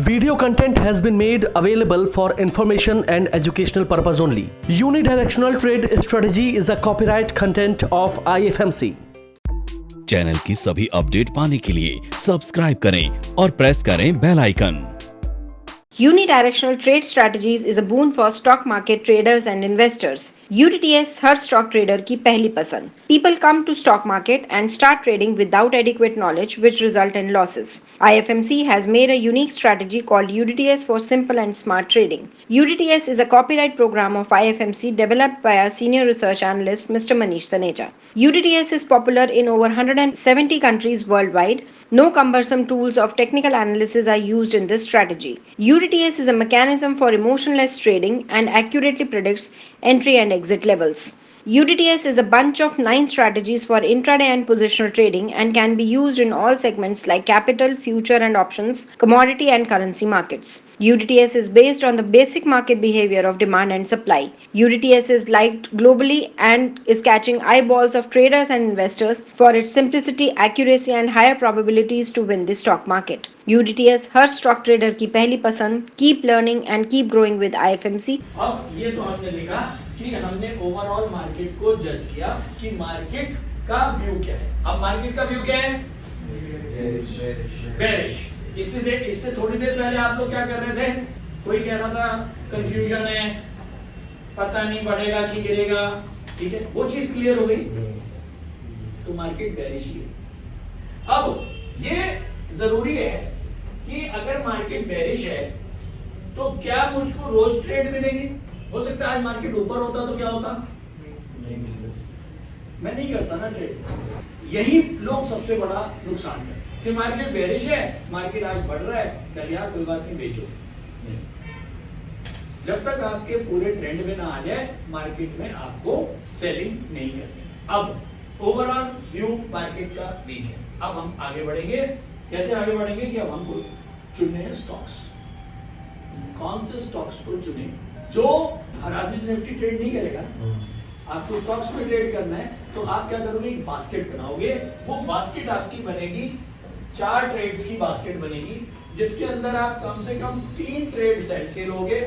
Video content has been made available for information and educational purpose only. Unidirectional trade strategy is a copyright content of IFMC. Channel की सभी update पाने के लिए subscribe करें और press करें bell icon. Unidirectional trade strategies is a boon for stock market traders and investors. UDTS her stock trader की पहली पसंद. People come to stock market and start trading without adequate knowledge, which result in losses. IFMC has made a unique strategy called UDTS for simple and smart trading. UDTS is a copyright program of IFMC developed by our senior research analyst Mr. Manish Taneja. UDTS is popular in over 170 countries worldwide. No cumbersome tools of technical analysis are used in this strategy. UDTS is a mechanism for emotionless trading and accurately predicts entry and exit levels. UDTS is a bunch of 9 strategies for intraday and positional trading and can be used in all segments like capital, future and options, commodity and currency markets. UDTS is based on the basic market behavior of demand and supply. UDTS is liked globally and is catching eyeballs of traders and investors for its simplicity, accuracy and higher probabilities to win the stock market. UDTS her stock trader की पहली पसंद. Keep learning and keep growing with IFMC. अब ये तो हमने देखा कि हमने ओवरऑल मार्केट को जज किया कि मार्केट का व्यू क्या है. अब मार्केट का व्यू क्या है? बेरिश. इससे थोड़ी देर पहले आप लोग क्या कर रहे थे? कोई कह रहा था कंफ्यूजन है, पता नहीं बढ़ेगा कि गिरेगा. ठीक है, वो चीज क्लियर हो गई. तो मार्केट बेरिश ही है. अब ये जरूरी है कि अगर मार्केट बेरिश है तो क्या मुझको रोज ट्रेड मिलेगी? हो सकता है आज मार्केट ऊपर होता तो क्या होता? मैं नहीं करता ना ट्रेड. यही लोग सबसे बड़ा नुकसान है कि मार्केट बेरिश है, मार्केट आज बढ़ रहा है, चल यार कोई बात नहीं, बेचो. जब तक आपके पूरे ट्रेंड में ना आ जाए मार्केट में आपको सेलिंग नहीं करनी. अब ओवरऑल व्यू मार्केट का वीक है. अब हम आगे बढ़ेंगे. कैसे आगे बढ़ेंगे कि अब हमको चुनने हैं स्टॉक्स. कौन से स्टॉक्स को चुने जो हर आदमी निफ्टी ट्रेड नहीं करेगा. आपको स्टॉक्स में ट्रेड करना है तो आप क्या करोगे? एक बास्केट बनाओगे. वो बास्केट आपकी बनेगी 4 ट्रेड्स की बास्केट बनेगी जिसके अंदर आप कम से कम 3 ट्रेड सेल खेलोगे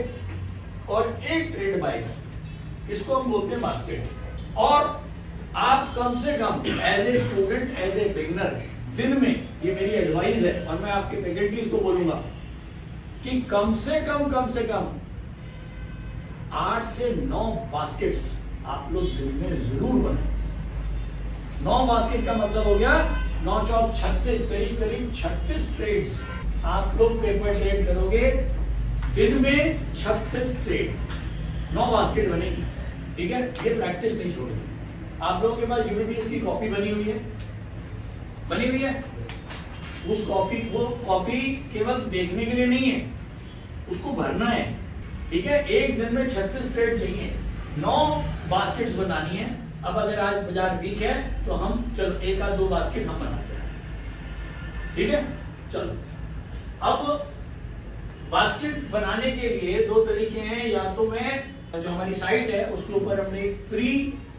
और 1 ट्रेड बाय. इसको हम बोलते हैं बास्केट. और आप कम से कम as a student, as a beginner, दिन में, ये मेरी एडवाइस है और मैं आपके फैकल्टीज को बोलूंगा कि कम से कम 8 से 9 बास्केट्स आप लोग दिन में जरूर बनाएं. 9 बास्केट का मतलब हो गया 9 चौक 36, करीब 36 ट्रेड्स आप लोग पेपर ट्रेड करोगे. दिन में 36 ट्रेड, 9 बास्केट बनेगी. ठीक है, ये प्रैक्टिस नहीं छोड़ेगी. आप लोगों के पास यूनिटीज की कॉपी बनी हुई है. उस कॉपी केवल देखने के लिए नहीं है, उसको भरना है. ठीक है, एक दिन में 36 ट्रेड चाहिए, 9 बास्केट्स बनानी है. अब अगर आज बाजार वीक है तो हम चलो 1 आध 2 बास्केट हम बनाते हैं. ठीक है, चलो. अब बास्केट बनाने के लिए 2 तरीके हैं. या तो मैं जो हमारी साइट है उसके ऊपर हमने फ्री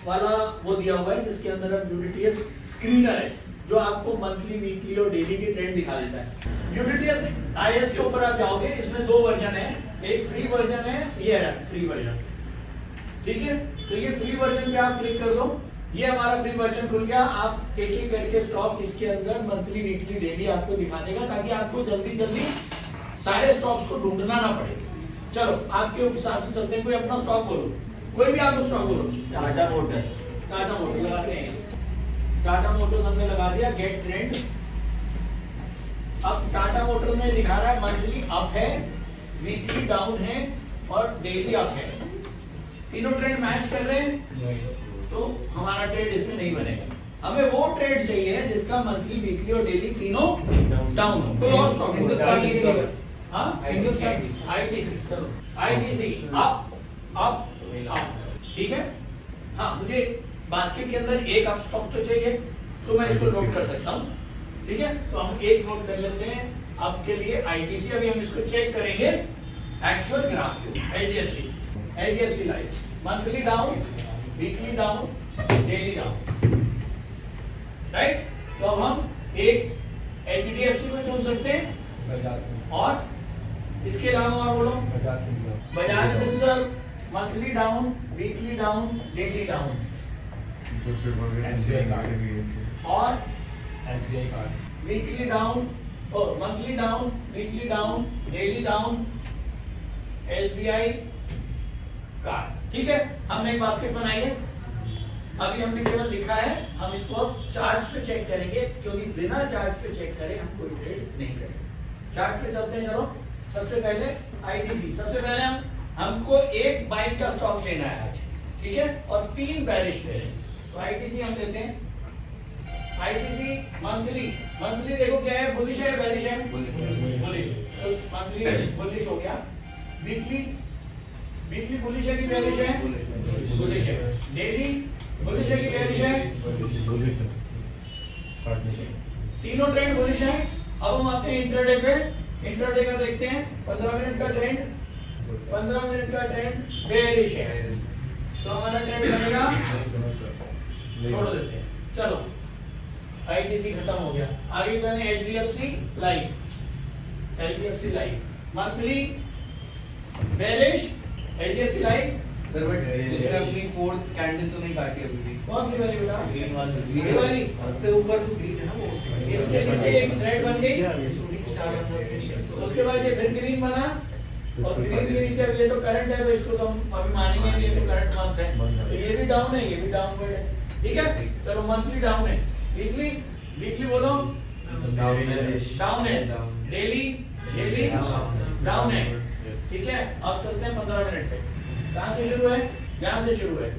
वाला वो दिया हुआ है जिसके अंदर हम UDTS स्क्रीनर है जो आपको मंथली, वीकली और डेली के ट्रेंड दिखा देता है. UDTS IS के ऊपर आप जाओगे, इसमें 2 वर्जन है. एक फ्री वर्जन है, ये है फ्री वर्जन. ठीक है, तो ये फ्री वर्जन पे आप क्लिक कर दो. ये हमारा फ्री वर्जन खुल गया. आप एक एक करके स्टॉक इसके अंदर मंथली, वीकली, डेली आपको दिखा देगा ताकि आपको जल्दी सारे स्टॉक्स को ढूंढना ना पड़े. चलो आपके हिसाब से चलते हैं. कोई अपना स्टॉक बोलो, कोई भी आप स्टॉक बोलो. टाटा मोटर्स लगाते हैं. टाटा मोटर्स हमने लगा दिया. Get trend. अब टाटा मोटर्स में दिखा रहा है मंथली अप है, वीकली डाउन है और डेली अप है. तीनों ट्रेंड मैच कर रहे हैं तो हमारा ट्रेड इसमें नहीं बनेगा. हमें वो ट्रेड चाहिए जिसका मंथली, वीकली और डेली तीनों डाउन हो. कोई और स्टॉक ITC. चलो ITC अप. ठीक है. हाँ, मुझे बास्केट के अंदर एक अप स्टॉक तो चाहिए तो मैं इसको नोट कर सकता हूं. ठीक है, तो हम एक नोट कर लेते हैं आपके लिए ITC. अभी हम इसको चेक करेंगे एक्चुअल ग्राफ को. HDFC life monthly down, weekly down, daily down. Right, तो हम एक HDFC को चुन सकते हैं और इसके अलावा और बोलो, Bajaj Finserv monthly down, weekly down, daily down, और SBI card, weekly down, monthly down, weekly down, daily down, SBI card. ठीक है, हमने एक बास्केट बनाई है। अभी हमने केवल लिखा है, हम इसको अब चार्ट्स पे चेक करेंगे, क्योंकि बिना चार्ट्स पे चेक करे हम कोई ट्रेड नहीं करेंगे। चार्ट्स पे चलते हैं, चलो। सबसे पहले ITC, सबसे पहले हमको एक बाइट का स्टॉक लेना है आज, ठीक है, और 3 बेरिश ले लेंगे। तो ITC हम लेते हैं, ITC मंथली, मंथली देखो क्या है, बुलिश है बेरिश है, बुलिश, तो मंथली बुलिश हो गया। वीकली, वीकली बुलिश है कि बेरिश है, बुलिश है। डेली बुलिश है कि बेरिश है, तीनों ट्रेंड बुलिश है। अब हम आते हैं इंट्राडे पे, इंट्राडे का देखते हैं। 15 मिनट का ट्रेंड, 15 मिनट का ट्रेंड बेरिश है, तो हमारा ट्रेंड बनेगा, छोड़ देते हैं। चलो, ITC खत्म हो गया। आगे जाने HDFC life, HDFC life monthly bearish, HDFC life. Sir but इसने अपनी 4th कैंडल तो नहीं काटी अभी भी। कौन सी वाली बेटा? ग्रीन वाली, ये वाली, उसके ऊपर तो ग्रीन है ना वो, इसके नीचे एक रेड बन गई, उसके बाद ये फिर ग्रीन बना, और ग्रीन के नीचे अब ये तो करंट है, तो इसको तो हम अभी मानेंगे नहीं, ये तो करंट मंथ है, तो ये भी डाउन है, ये भी डाउनवर्ड है। ठीक है, चलो मंथली डाउन है। वीकली, वीकली बोलो डाउन है। डेली, डेली डाउन है। ठीक है, अब चलते हैं 15 मिनट पे। कहां से शुरू है? यहां से शुरू है।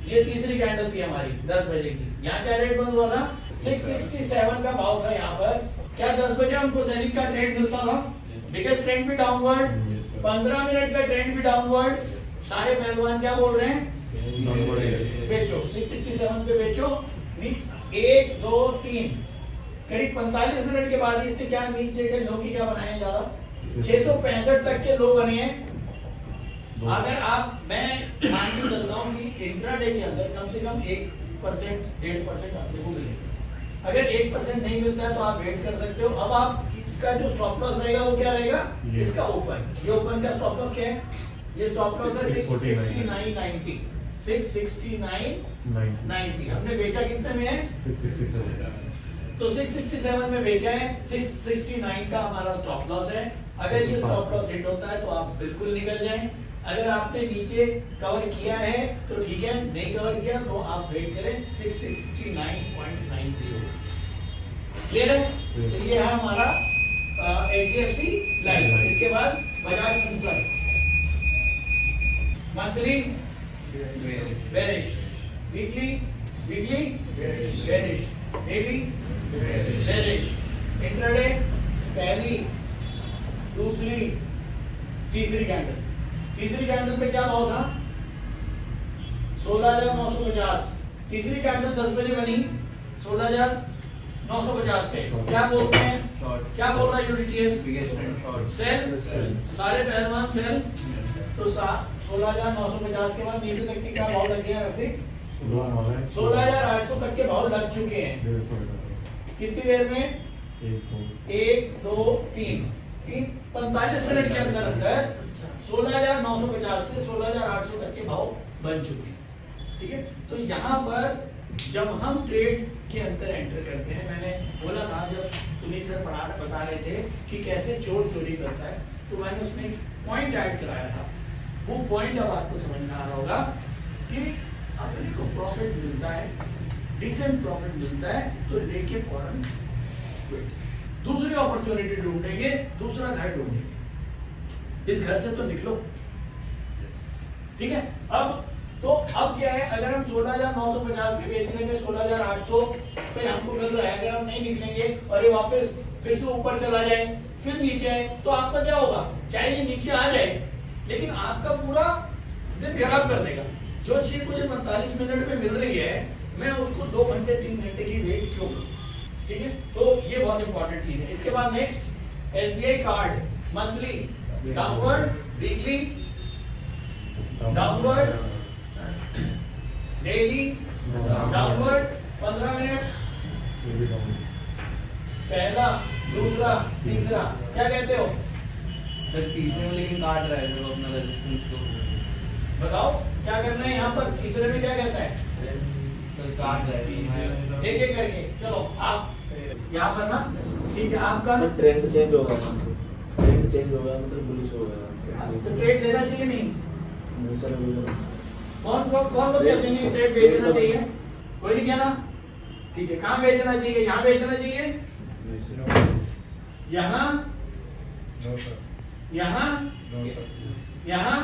ये तीसरी कैंडल थी हमारी 10 बजे की। यहाँ क्या रेट बंद हुआ था? 667 का भाव था यहाँ पर। क्या 10 बजे हमको सेलिंग का ट्रेंड मिलता था? बिगेस्ट ट्रेंड भी डाउनवर्ड, 15 मिनट का ट्रेंड भी डाउनवर्ड। सारे पहलवान क्या बोल रहे हैं? बेचो, 667 पे बेचो। 1 2 3 करीब 45 मिनट के बाद इसने क्या नीचे के लो की क्या बनाया ज्यादा, 665 तक के लो बने हैं। अगर आप, मैं मान के चलता हूँ कि इंट्राडे के अंदर कम से कम 1% 1.5% आपको मिलेगा। अगर 1% नहीं मिलता है तो आप वेट कर सकते हो। अब आप इसका जो स्टॉप लॉस रहेगा वो क्या रहेगा? इसका ओपन, ये ओपन का स्टॉप लॉस क्या है? ये स्टॉप लॉस है 669.90, 669.90। हमने बेचा कितने में है? तो 667 में बेचा है, 669 का हमारा स्टॉप लॉस है। अगर ये स्टॉप लॉस हिट होता है तो आप बिल्कुल निकल जाएं। अगर आपने नीचे कवर किया है तो ठीक है, नहीं कवर किया तो आप वेट करें 669.90। क्लियर है? तो ये है हमारा HDFC लाइफ। इसके बाद Bajaj Finserv monthly bearish, weekly, weekly bearish, daily bearish, intraday पहली, दूसरी, तीसरी कैंडल। तीसरी कैंडल पे क्या भाव था? 16,950। तीसरी कैंडल 10 बजे बनी, 16,950 पे। क्या बोलते हैं? क्या बोल रहा है यूडीटीएस? सेल, सारे पहलवान सेल। तो 16,950 के बाद नीचे तक की क्या भाव लग गया? रफी 16,800 तक के भाव लग चुके हैं। कितनी देर में? 1 2 3 45 मिनट के अंदर अंदर 16,950 से 16,800 तक के भाव बन चुके हैं। ठीक है, तो यहाँ पर जब हम ट्रेड के अंदर एंटर करते हैं, मैंने बोला था जब पुनीत सर बता रहे थे कि कैसे चोर चोरी करता है, तो मैंने उसमें एक पॉइंट ऐड कराया था। वो पॉइंट अब आपको समझ में आ रहा होगा कि अपने को प्रॉफिट मिलता है, डिसेंट प्रॉफिट मिलता है, तो लेके फौरन दूसरी अपॉर्चुनिटी ढूंढेंगे, दूसरा घर ढूंढेंगे। इस घर से तो निकलो। ठीक है, अब क्या है, अगर हम 16,950 के बेचने में 16,800 पे हमको मिल रहा है, अगर हम नहीं निकलेंगे और ये वापस फिर से ऊपर चला जाए, फिर नीचे आए, तो आपका क्या होगा? चाहे ये नीचे आ जाए, लेकिन आपका पूरा दिन खराब कर देगा। जो चीज मुझे 45 मिनट में मिल रही है, मैं उसको 2 घंटे 3 घंटे की वेट क्यों करूं? ठीक है, तो ये बहुत इंपॉर्टेंट चीज है। इसके बाद next SBI card monthly downward, weekly downward, daily downward, 15 minute, पहला, दूसरा, तीसरा, क्या कहते हो? सर तीसरे में लेकिन काट रहा है जब अपना रेजिस्टेंस को। बताओ क्या करना है यहाँ पर, तीसरे में क्या कहता है? सर काट रहा है एक एक करके चलो आप यहाँ पर ना, ठीक है आपका ट्रेंड चेंज होगा, ट्रेंड चेंज होगा मतलब बुलिश होगा। तो ट्रेड लेना चाहिए नहीं? सर कौन लोग कहते हैं ट्रेड बेचना चाहिए? कोई नहीं कहना, ठीक है। कहाँ बेचना चाहिए? यहाँ बेचना चाहिए, यहाँ यहाँ यहाँ।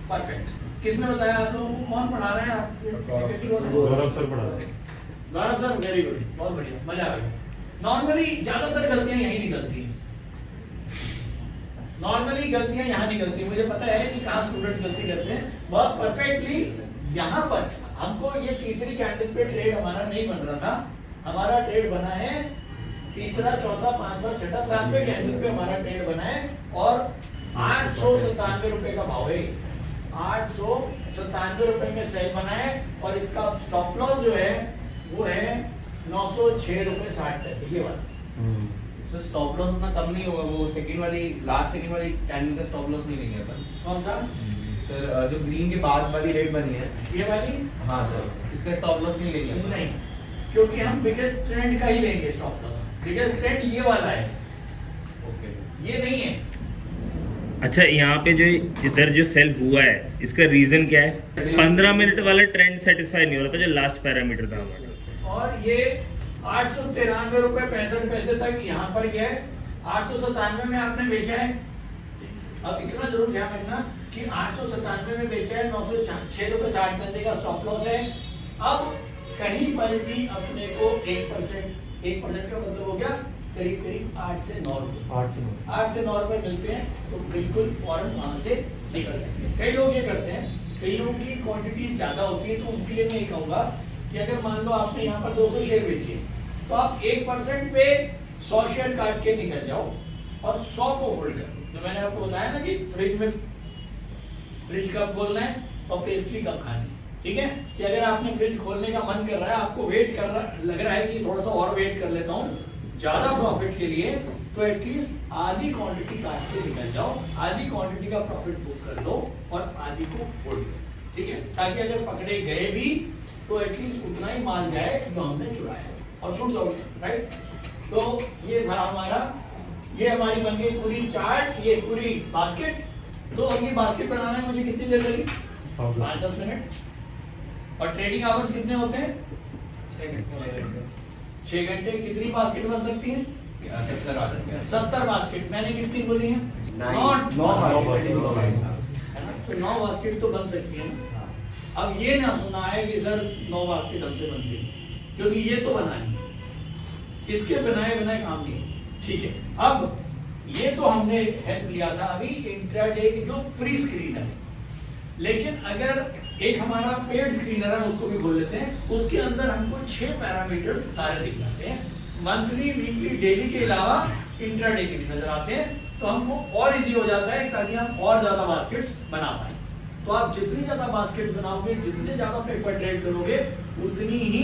परफेक्ट। किसने बताया आप लोगों को? कौन पढ़ा रहे हैं आपके? गौरव सर पढ़ा रहे हैं। गौरव सर, वेरी गुड, बहुत बढ़िया, मजा आ गया। नॉर्मली ज्यादातर गलतियां यही निकलती हैं, नॉर्मली गलतियां यहाँ निकलती हैं। मुझे पता है कि कहाँ स्टूडेंट्स गलती करते हैं बहुत परफेक्टली। यहाँ पर हमको ये तीसरी कैंडल पे ट्रेड हमारा नहीं बन रहा था, हमारा ट्रेड बना है तीसरा, चौथा, पांचवा, छठा, सातवें कैंडल पे हमारा ट्रेड बना है और 897 रुपए का भाव है। 897 रुपए में सेल बना है और इसका स्टॉप लॉस जो है वो है 906 रुपए 60 पैसे, ये वाला। तो स्टॉप लॉस उतना कम नहीं होगा, वो सेकंड वाली, लास्ट सेकंड वाली कैंडल का स्टॉप लॉस नहीं लेंगे अपन। कौन सा? सर जो ग्रीन के बाद वाली रेड बनी है, ये वाली? हाँ सर, इसका स्टॉप लॉस नहीं लेंगे अपन। नहीं, क्योंकि हम बिगेस्ट ट्रेंड का ही लेंगे स्टॉप लॉस। बिगेस्ट ट्रेंड ये वाला है, ओके। ये नहीं है। अच्छा, यहाँ पे जो इधर जो सेल हुआ है इसका रीजन क्या है? 15 मिनट वाला ट्रेंड सेटिस्फाई नहीं हो रहा था जो लास्ट पैरामीटर था हमारा। और ये 893 रुपए 65 पैसे तक यहाँ पर गया है। 897 में आपने बेचा है। अब इतना जरूर ध्यान रखना कि 897 में बेचा है, 906 रुपए 60 पैसे का स्टॉप लॉस है। अब कहीं पर भी अपने को 1% का मतलब हो गया करीब करीब 8 से 9 रुपए, 8 से 9 रुपए मिलते हैं, तो बिल्कुल फौरन वहां से निकल सकते हैं। कई लोग ये करते हैं, कईयों की क्वांटिटी ज्यादा होती है, तो उनके लिए मैं ये कहूंगा कि अगर मान लो आपने यहाँ पर 200 शेयर बेचे तो आप 1% पे 100 शेयर काट के निकल जाओ और 100 को होल्ड कर। जो मैंने आपको बताया ना कि फ्रिज कब खोलना है और पेस्ट्री कब खानी है, ठीक है? कि अगर आपने फ्रिज खोलने का मन कर रहा है, आपको वेट कर रहा लग रहा है कि थोड़ा सा और वेट कर लेता हूँ ज्यादा प्रॉफिट के लिए, तो एटलीस्ट आधी क्वांटिटी काट के निकल जाओ, आधी क्वांटिटी का प्रॉफिट बुक कर लो और आधी को होल्ड करो, ठीक है? ताकि अगर पकड़े गए भी तो एटलीस्ट उतना ही माल जाए जो हमने चुराया और छूट जाओगे, राइट? तो ये था हमारा, ये हमारी बन गई पूरी चार्ट, ये पूरी बास्केट। तो अब ये बास्केट बनाने में मुझे कितनी देर लगी? 5-10 मिनट। और ट्रेडिंग आवर्स कितने होते हैं? 6 घंटे। कितनी बास्केट बन सकती है? 70 बास्केट। मैंने कितनी बोली है? 9 बास्केट तो बन सकती है ना। अब ये ना सुना है कि सर 9 बास्केट हमसे बनती है, क्योंकि ये तो बनानी है, इसके बनाए काम नहीं है, ठीक है? अब ये तो हमने हेल्प लिया था अभी इंट्राडे की जो फ्री स्क्रीनर है, लेकिन अगर एक हमारा पेड स्क्रीनर है उसको भी खोल लेते हैं, उसके अंदर हमको 6 पैरामीटर सारे दिख जाते हैं, मंथली, वीकली, डेली के अलावा इंट्राडे के भी नजर आते हैं। तो हमको और इजी हो जाता है ताकि हम और ज्यादा बास्केट्स बना पाए। तो आप जितनी ज्यादा बास्केट्स बनाओगे, जितने ज्यादा पेपर ट्रेड करोगे, उतनी ही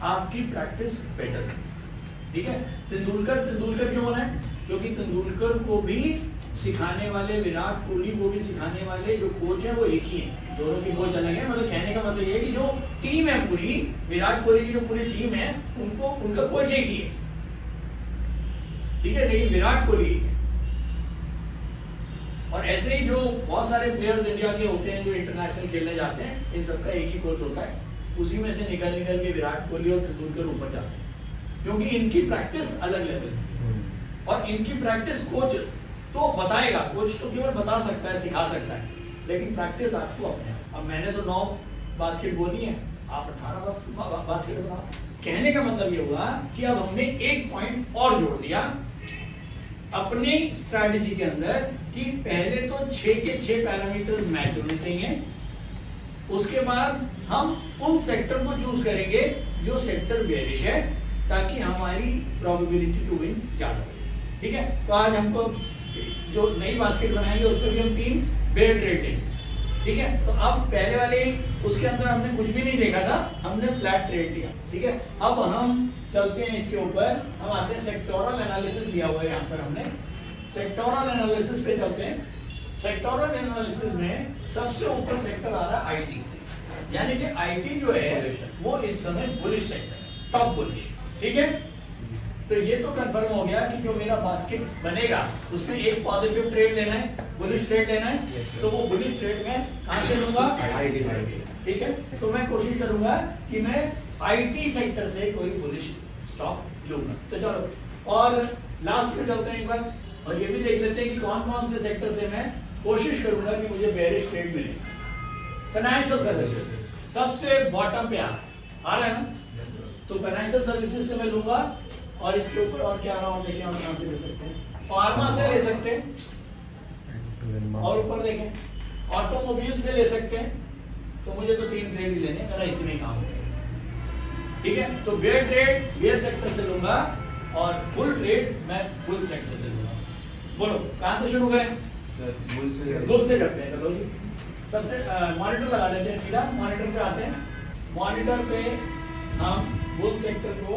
आपकी प्रैक्टिस बेटर है, ठीक है? तेंदुलकर क्यों बना है? क्योंकि तेंदुलकर को भी सिखाने वाले, विराट कोहली को भी सिखाने वाले जो कोच हैं वो एक ही हैं, दोनों की कोच अलग है। मतलब कहने का मतलब ये है कि जो टीम है पूरी, विराट कोहली की जो पूरी टीम है, उनको उनका कोच एक ही है, ठीक है? लेकिन विराट कोहली एक है। और ऐसे ही जो बहुत सारे प्लेयर्स इंडिया के होते हैं जो इंटरनेशनल खेलने जाते हैं, इन सबका एक ही कोच होता है, उसी में से निकल के विराट कोहली और तेंदुलकर ऊपर जाते हैं, क्योंकि इनकी प्रैक्टिस अलग लेवल की और इनकी प्रैक्टिस कोच तो बताएगा, कोच तो केवल बता सकता है, सिखा सकता है, लेकिन प्रैक्टिस आपको अपने। अब मैंने तो 9 बास्केट बोली है, आप 18 बास्केट बनाओ। कहने का मतलब ये हुआ कि अब हमने एक पॉइंट और जोड़ दिया अपनी स्ट्रैटेजी के अंदर कि पहले तो 6 के 6 पैरामीटर्स मैच होने चाहिए, उसके बाद हम उन सेक्टर को चूज करेंगे जो सेक्टर बेरिश है, ताकि हमारी प्रोबेबिलिटी टू विन ज्यादा हो, ठीक है? तो आज हमको जो नई बास्केट बनाएंगे उस पर भी हम 3 बेयर ट्रेड लेंगे, ठीक है? तो अब पहले वाले उसके अंदर हमने कुछ भी नहीं देखा था, हमने फ्लैट ट्रेड लिया, ठीक है? अब हम चलते हैं इसके ऊपर, हम आते हैं सेक्टोरल एनालिसिस लिया हुआ है यहाँ पर हमने सेक्टोरल एनालिसिस पे चलते हैं। सेक्टोरल एनालिसिस में सबसे ऊपर सेक्टर आ रहा है आईटी, यानी कि आईटी जो है वो इस समय बुलिश सेक्टर है, टॉप बुलिश। ठीक है, तो ये तो कंफर्म हो गया कि जो मेरा बास्केट बनेगा उसमें एक पॉजिटिव ट्रेड लेना है, बुलिश ट्रेड लेना है, तो वो बुलिश ट्रेड में कहां से लूंगा? आईटी। ठीक है, तो मैं कोशिश करूंगा कि मैं आईटी सेक्टर से कोई बुलिश स्टॉक लूंगा। तो चलो और लास्ट पे चलते हैं एक बार, और ये भी देख लेते हैं कि कौन कौन से सेक्टर से मैं कोशिश करूंगा कि मुझे बेरिश ट्रेड मिले। फाइनेंशियल सर्विसेज सबसे बॉटम पे आ रहा है ना, तो फाइनेंशियल सर्विसेज से मैं लूंगा। और इसके ऊपर और क्या आ रहा है देखिए, हम कहां से ले सकते हैं? फार्मा से ले सकते हैं, और ऊपर देखें ऑटोमोबाइल से ले सकते हैं। तो मुझे तो 3 ट्रेड ही लेने, मेरा इसी में काम है। ठीक है, तो बेयर ट्रेड बेयर सेक्टर से लूंगा और बुल ट्रेड मैं बुल सेक्टर से लूंगा। बोलो कहां से शुरू करें? बुल से करते हैं। चलो जी, सबसे मॉनिटर लगा देते हैं, सीधा मॉनिटर पे आते हैं। मॉनिटर पे हम बुल सेक्टर को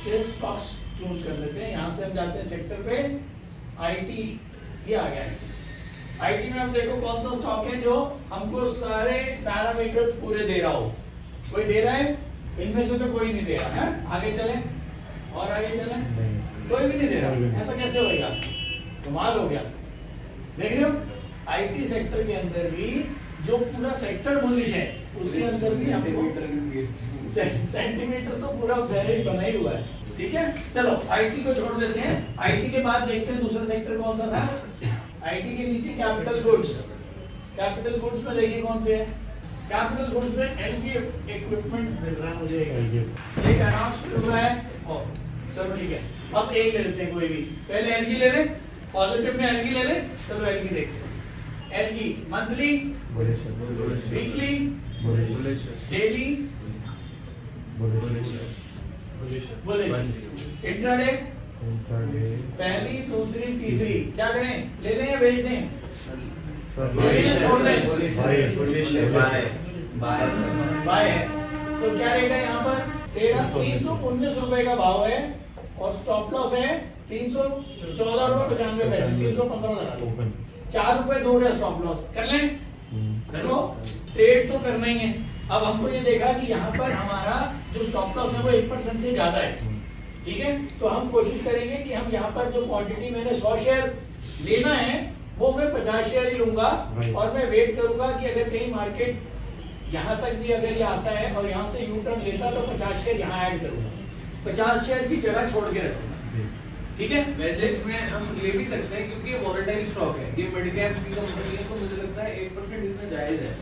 के स्टॉक्स चूज कर लेते हैं। यहां से हम जाते हैं सेक्टर पे आईटी, ये आ गया आईटी में। हम देखो कौन सा स्टॉक है जो हमको सारे पैरामीटर्स पूरे दे रहा हो। कोई दे रहा है? इनमें से तो कोई नहीं दे रहा है। आगे चले और आगे चले, कोई भी नहीं दे रहा। ऐसा कैसे होगा? कमाल हो गया। देख रहे हो, आईटी सेक्टर के अंदर भी जो पूरा सेक्टर बुलिश है उसके अंदर भी हमको सेंटीमीटर तो पूरा बेरिश बना ही हुआ है। ठीक है, चलो आईटी को छोड़ देते हैं। आईटी के बाद देखते हैं दूसरा सेक्टर कौन सा था। आईटी के नीचे कैपिटल गुड्स। कैपिटल गुड्स में देखिए कौन से है। कैपिटल गुड्स में एलजी इक्विपमेंट मिल रहा है मुझे, एक अनाउंस हुआ है। चलो ठीक है, अब एक ले लेते हैं कोई भी। पहले एलजी ले लें, पॉजिटिव में एलजी ले लें। चलो एलजी देखते हैं। LG monthly, weekly, daily, intraday, पहली दूसरी तीसरी। क्या करें, ले लें या भेज दें? छोड़ दें, बाय है। तो क्या रहेगा यहाँ पर? 319 रुपए का भाव है और स्टॉप लॉस है 314.95 पैसे, 315 लगा दो। 4 रुपए दूर है स्टॉप लॉस। कर लें? चलो ट्रेड तो करना ही है। अब हमको ये देखा कि यहाँ पर हमारा जो स्टॉप लॉस है वो 1% से ज्यादा है। ठीक है, तो हम कोशिश करेंगे कि हम यहाँ पर जो क्वांटिटी मैंने 100 शेयर लेना है वो मैं 50 शेयर ही लूंगा, और मैं वेट करूंगा कि अगर कहीं मार्केट यहाँ तक भी अगर ये आता है और यहाँ से यू टर्न लेता तो 50 शेयर यहाँ ऐड करूंगा, 50 शेयर की जगह छोड़ के रखूंगा। ठीक है, वैसे इसमें हम ले भी सकते हैं क्योंकि ये वोलेटाइल स्टॉक है, ये मिड कैप की कंपनी है, तो मुझे लगता है 1% इसमें जायज है।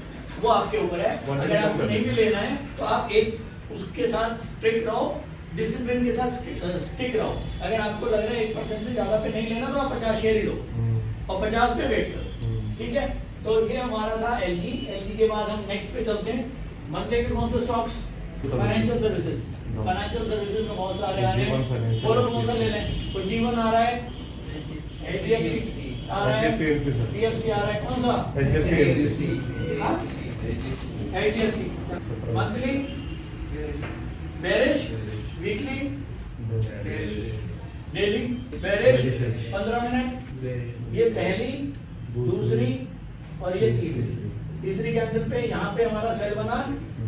वो आपके ऊपर है। अगर आपको नहीं भी लेना है तो आप एक उसके साथ स्ट्रिक्ट रहो, डिसिप्लिन के साथ स्टिक रहो। अगर आपको लग रहा है 1% से ज्यादा पे नहीं लेना तो आप 50 शेयर ही लो और 50 पे वेट करो। ठीक है, तो ये हमारा था एलजी। एलजी के बाद हम नेक्स्ट पे चलते हैं। मंडे के कौन से stocks? Financial services. Financial services में बहुत सारे आ रहे हैं, बोलो कौन सा ले लें? तो जीवन आ रहा है, एचडीएफसी आ रहा है, पीएफसी आ रहा है, कौन सा? HDFC monthly, bearish, weekly, daily, bearish 15 minute. ये पहली, दूसरी और ये तीसरी कैंडल पे यहाँ पे हमारा सेल बना।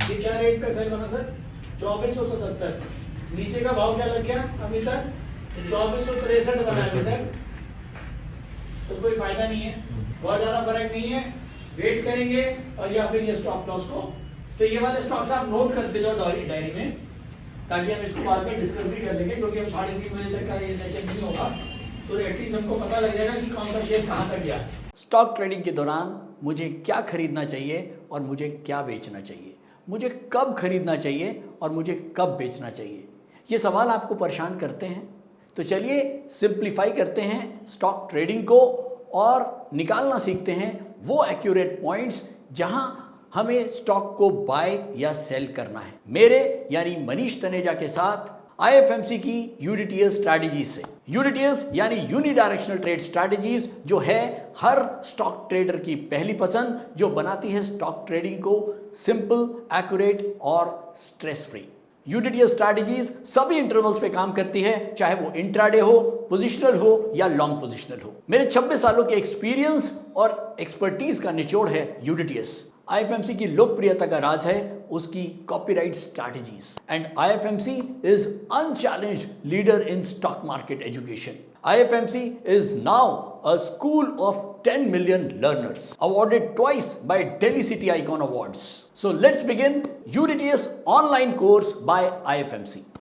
ये क्या रेट पे सेल बना सर? 2477। नीचे का भाव क्या लग गया अभी तक? 2463 बना अभी तक। तो कोई फायदा नहीं है, बहुत ज्यादा फर्क नहीं है। वेट करेंगे और या फिर ये स्टॉप लॉस को, तो ये वाले स्टॉक्स आप नोट करते जाओ डायरी में, ताकि हम इसको बाद में डिस्कस भी कर लेंगे, क्योंकि हम 3:30 बजे तक का ये सेशन नहीं होगा, तो एटलीस्ट हमको पता लग जाएगा कि कौन सा शेयर कहाँ तक गया। स्टॉक ट्रेडिंग के दौरान मुझे क्या खरीदना चाहिए और मुझे क्या बेचना चाहिए, मुझे कब खरीदना चाहिए और मुझे कब बेचना चाहिए, ये सवाल आपको परेशान करते हैं। तो चलिए सिंप्लीफाई करते हैं स्टॉक ट्रेडिंग को और निकालना सीखते हैं वो एक्यूरेट पॉइंट्स जहां हमें स्टॉक को बाय या सेल करना है। मेरे यानी मनीष तनेजा के साथ IFMC की यूनिटीएस स्ट्रैटेजीज से। यूनिटीएस यानी यूनिडायरेक्शनल ट्रेड स्ट्रैटेजीज, जो है हर स्टॉक ट्रेडर की पहली पसंद, जो बनाती है स्टॉक ट्रेडिंग को सिंपल, एक्यूरेट और स्ट्रेस फ्री। यूडीटीएस स्ट्रैटेजीज सभी इंटरवल्स पे काम करती है, चाहे वो इंट्राडे हो, पोजिशनल हो या लॉन्ग पोजिशनल हो। मेरे 26 सालों के एक्सपीरियंस और एक्सपर्टीज का निचोड़ है यूडीटीएस। आईएफएमसी की लोकप्रियता का राज है उसकी copyright strategies and IFMC is unchallenged leader in stock market education. IFMC is now a school of 10 million learners, awarded twice by Delhi City Icon Awards. So let's begin UDTS online course by IFMC.